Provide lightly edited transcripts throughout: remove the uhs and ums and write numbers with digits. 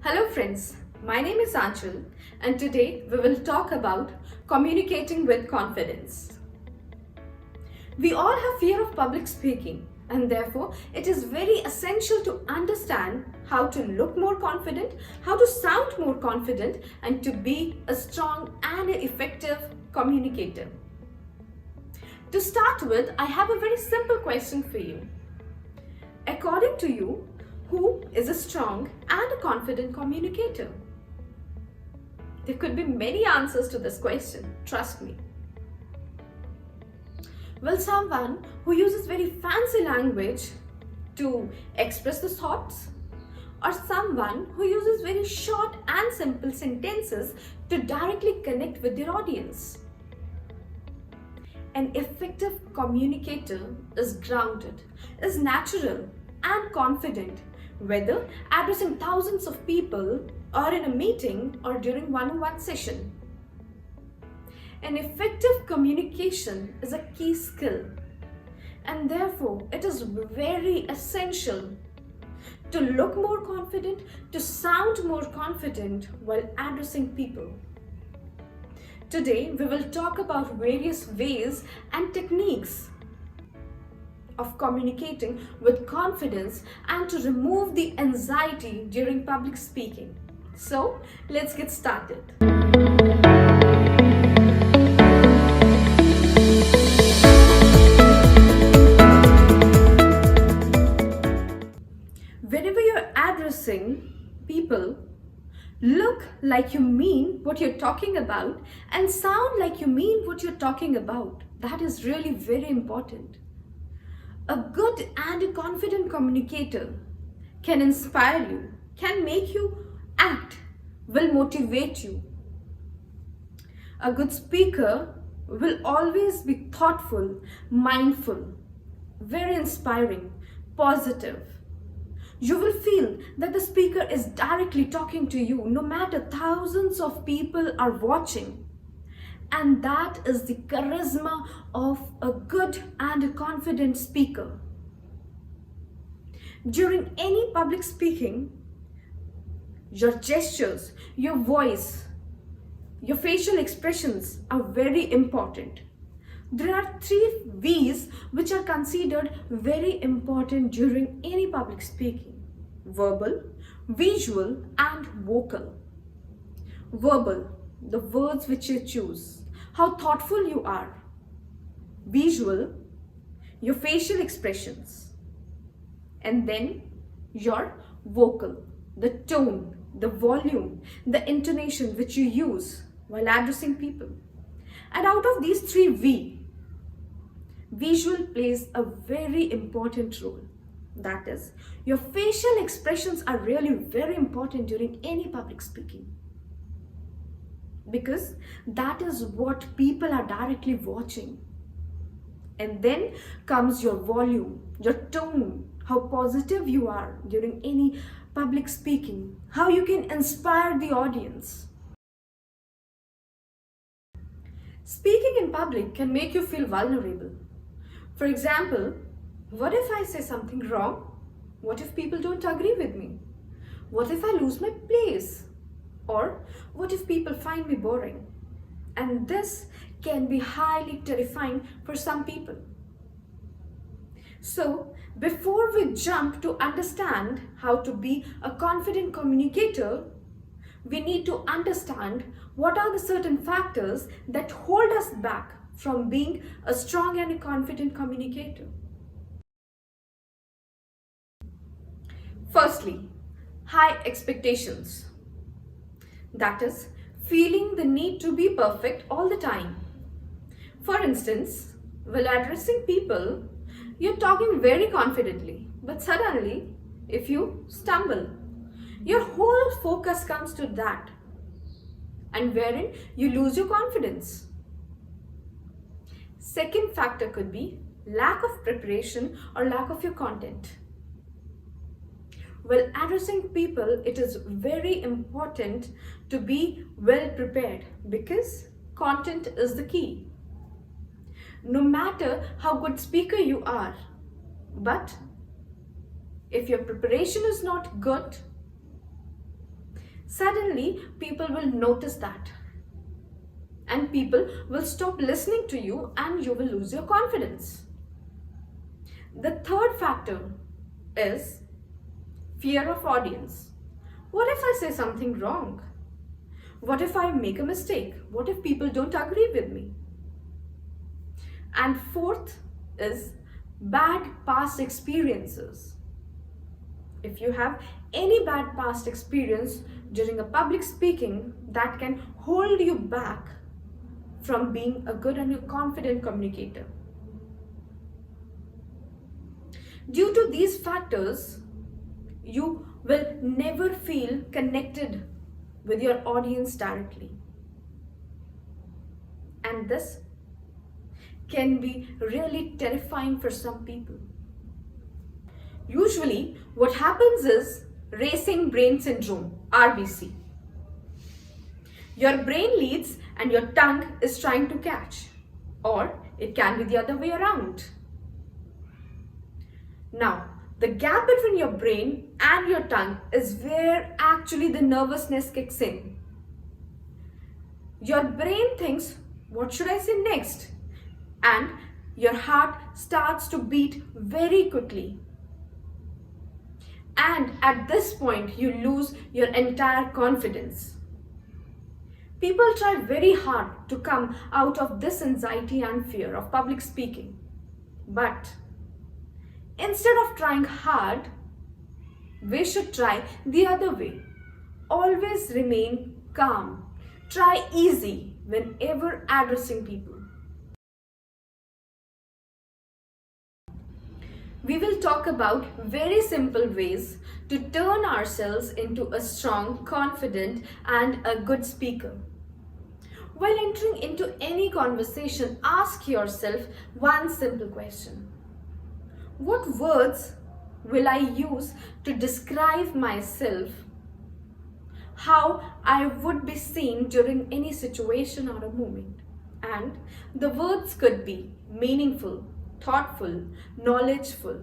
Hello friends, my name is Anchal and today we will talk about communicating with confidence. We all have fear of public speaking and therefore it is very essential to understand how to look more confident, how to sound more confident and to be a strong and effective communicator. To start with, I have a very simple question for you. According to you, who is a strong and a confident communicator? There could be many answers to this question, trust me. Well, someone who uses very fancy language to express the thoughts, or someone who uses very short and simple sentences to directly connect with their audience. An effective communicator is grounded, is natural and confident, whether addressing thousands of people or in a meeting or during one-on-one session. An effective communication is a key skill and therefore it is very essential to look more confident, to sound more confident while addressing people. Today we will talk about various ways and techniques of communicating with confidence and to remove the anxiety during public speaking. So, let's get started. Whenever you're addressing people, look like you mean what you're talking about and sound like you mean what you're talking about. That is really very important. A good and a confident communicator can inspire you, can make you act, will motivate you. A good speaker will always be thoughtful, mindful, very inspiring, positive. You will feel that the speaker is directly talking to you no matter thousands of people are watching. And that is the charisma of a good and a confident speaker. During any public speaking, your gestures, your voice, your facial expressions are very important. There are 3 V's which are considered very important during any public speaking: verbal, visual, and vocal. Verbal, the words which you choose, how thoughtful you are. Visual, your facial expressions. And then your vocal, the tone, the volume, the intonation which you use while addressing people. And out of these 3 V, visual plays a very important role. That is, your facial expressions are really very important during any public speaking, because that is what people are directly watching. And then comes your volume, your tone, how positive you are during any public speaking, how you can inspire the audience. Speaking in public can make you feel vulnerable. For example, what if I say something wrong? What if people don't agree with me? What if I lose my place? Or what if people find me boring? And this can be highly terrifying for some people. So, before we jump to understand how to be a confident communicator, we need to understand what are the certain factors that hold us back from being a strong and a confident communicator. Firstly, high expectations. That is, feeling the need to be perfect all the time. For instance, while addressing people, you're talking very confidently, but suddenly, if you stumble, your whole focus comes to that, and wherein you lose your confidence. Second factor could be lack of preparation or lack of your content. While addressing people, it is very important to be well prepared because content is the key. No matter how good speaker you are, but if your preparation is not good, Suddenly, people will notice that, and people will stop listening to you, and you will lose your confidence. The third factor is fear of audience. What if I say something wrong? What if I make a mistake? What if people don't agree with me? And fourth is bad past experiences. If you have any bad past experience during a public speaking, that can hold you back from being a good and a confident communicator. Due to these factors, you will never feel connected with your audience directly. And this can be really terrifying for some people. Usually, what happens is racing brain syndrome, RBC. Your brain leads and your tongue is trying to catch, or it can be the other way around. Now, the gap between your brain and your tongue is where actually the nervousness kicks in. Your brain thinks, what should I say next? And your heart starts to beat very quickly. And at this point, you lose your entire confidence. People try very hard to come out of this anxiety and fear of public speaking. But instead of trying hard, we should try the other way. Always remain calm. Try easy whenever addressing people. We will talk about very simple ways to turn ourselves into a strong, confident, and a good speaker. While entering into any conversation, ask yourself one simple question. What words will I use to describe myself? How I would be seen during any situation or a moment? And the words could be meaningful, thoughtful, knowledgeful,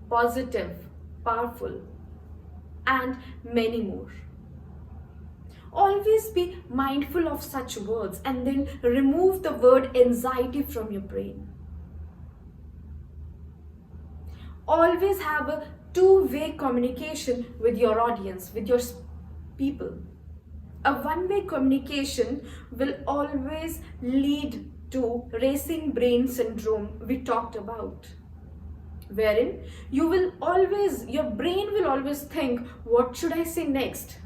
positive, powerful, and many more. Always be mindful of such words and then remove the word anxiety from your brain. Always have a two-way communication with your audience, with your people. A one-way communication will always lead to racing brain syndrome we talked about, wherein your brain will always think, what should I say next?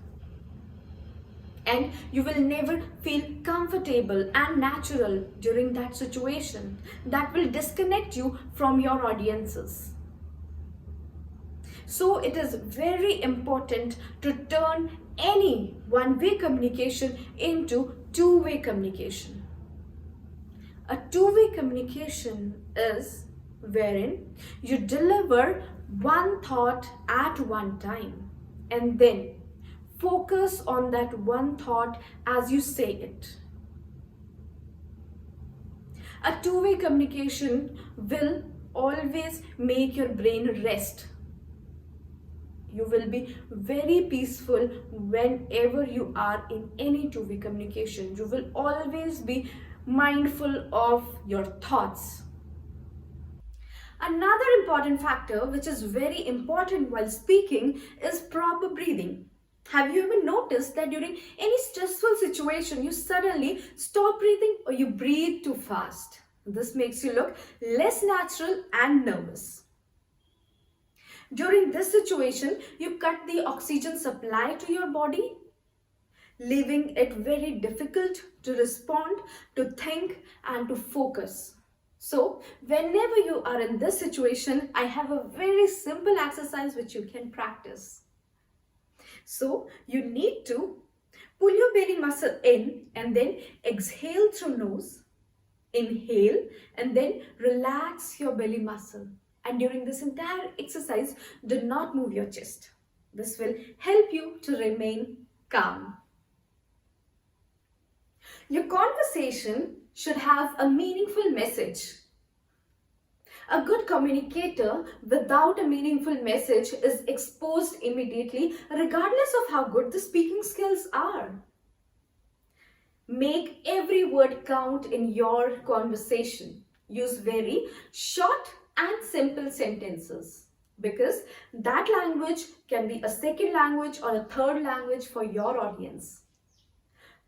And you will never feel comfortable and natural during that situation. That will disconnect you from your audiences. So it is very important to turn any one-way communication into two-way communication. A two-way communication is wherein you deliver one thought at one time and then focus on that one thought as you say it. A two-way communication will always make your brain rest. You will be very peaceful whenever you are in any two-way communication. You will always be mindful of your thoughts. Another important factor which is very important while speaking is proper breathing. Have you ever noticed that during any stressful situation you suddenly stop breathing or you breathe too fast? This makes you look less natural and nervous. During this situation, you cut the oxygen supply to your body, leaving it very difficult to respond, to think, and to focus. So, whenever you are in this situation, I have a very simple exercise which you can practice. So, you need to pull your belly muscle in and then exhale through nose, inhale, and then relax your belly muscle. And during this entire exercise, do not move your chest. This will help you to remain calm. Your conversation should have a meaningful message. A good communicator without a meaningful message is exposed immediately, regardless of how good the speaking skills are. Make every word count in your conversation. Use very short and simple sentences because that language can be a second language or a third language for your audience.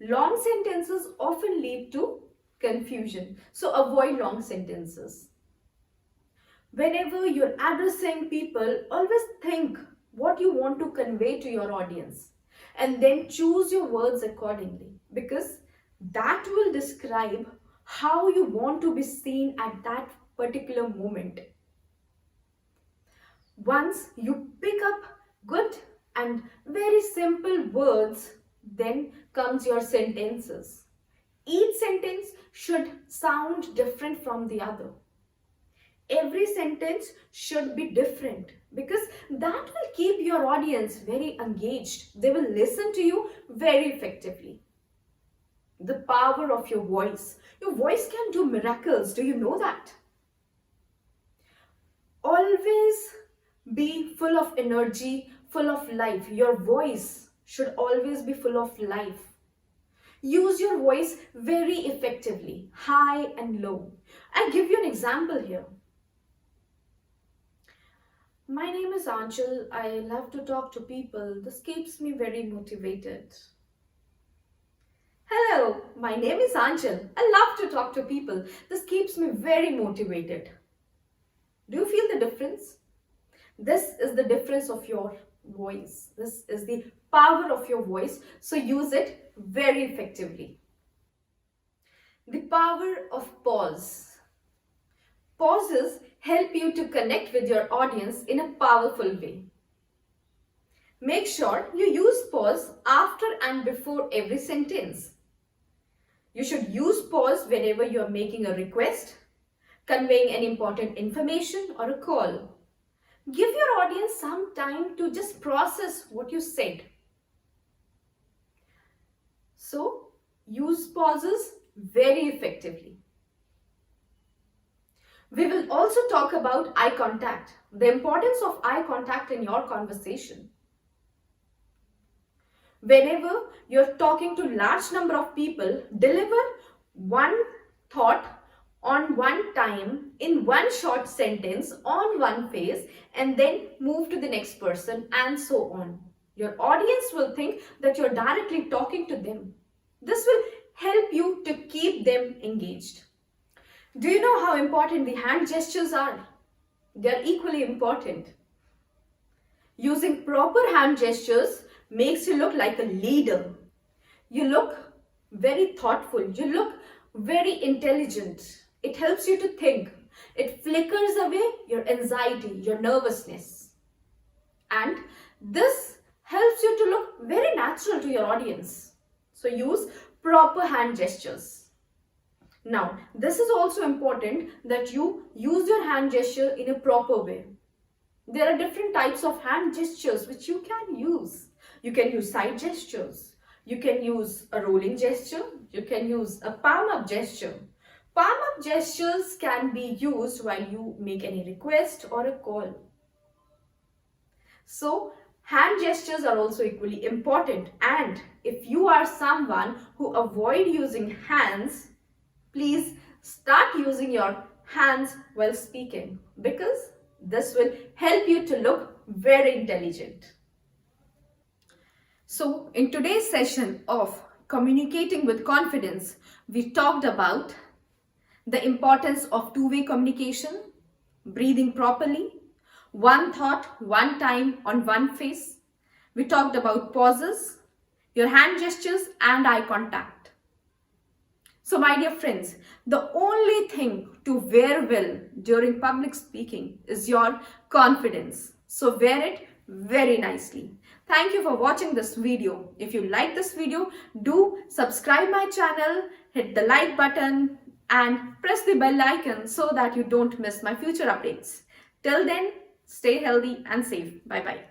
Long sentences often lead to confusion, so avoid long sentences. Whenever you're addressing people, always think what you want to convey to your audience and then choose your words accordingly because that will describe how you want to be seen at that particular moment. Once you pick up good and very simple words, then comes your sentences. Each sentence should sound different from the other. Every sentence should be different because that will keep your audience very engaged. They will listen to you very effectively. The power of your voice. Your voice can do miracles. Do you know that? Always be full of energy, full of life. Your voice should always be full of life. Use your voice very effectively, high and low. I'll give you an example here. My name is Anchal. I love to talk to people. This keeps me very motivated. Hello, my name is Anchal. I love to talk to people. This keeps me very motivated. Do you feel the difference? This is the difference of your voice. This is the power of your voice. So use it very effectively. The power of pause. Pauses help you to connect with your audience in a powerful way. Make sure you use pause after and before every sentence. You should use pause whenever you are making a request, conveying an important information or a call. Give your audience some time to just process what you said. So, use pauses very effectively. We will also talk about eye contact, the importance of eye contact in your conversation. Whenever you're talking to large number of people, deliver one thought on one time in one short sentence on one phrase and then move to the next person and so on. Your audience will think that you're directly talking to them. This will help you to keep them engaged. Do you know how important the hand gestures are? They're equally important. Using proper hand gestures makes you look like a leader. You look very thoughtful. You look very intelligent. It helps you to think. It flickers away your anxiety, your nervousness. And this helps you to look very natural to your audience. So use proper hand gestures. Now, this is also important that you use your hand gesture in a proper way. There are different types of hand gestures which you can use. You can use side gestures. You can use a rolling gesture. You can use a palm up gesture. Palm up gestures can be used while you make any request or a call. So, hand gestures are also equally important. And if you are someone who avoid using hands, please start using your hands while speaking because this will help you to look very intelligent. So, in today's session of communicating with confidence, we talked about the importance of two-way communication, breathing properly, one thought, one time on one face. We talked about pauses, your hand gestures and eye contact. So my dear friends, the only thing to wear well during public speaking is your confidence. So wear it very nicely. Thank you for watching this video. If you like this video, do subscribe my channel, hit the like button and press the bell icon so that you don't miss my future updates. Till then, stay healthy and safe. Bye bye.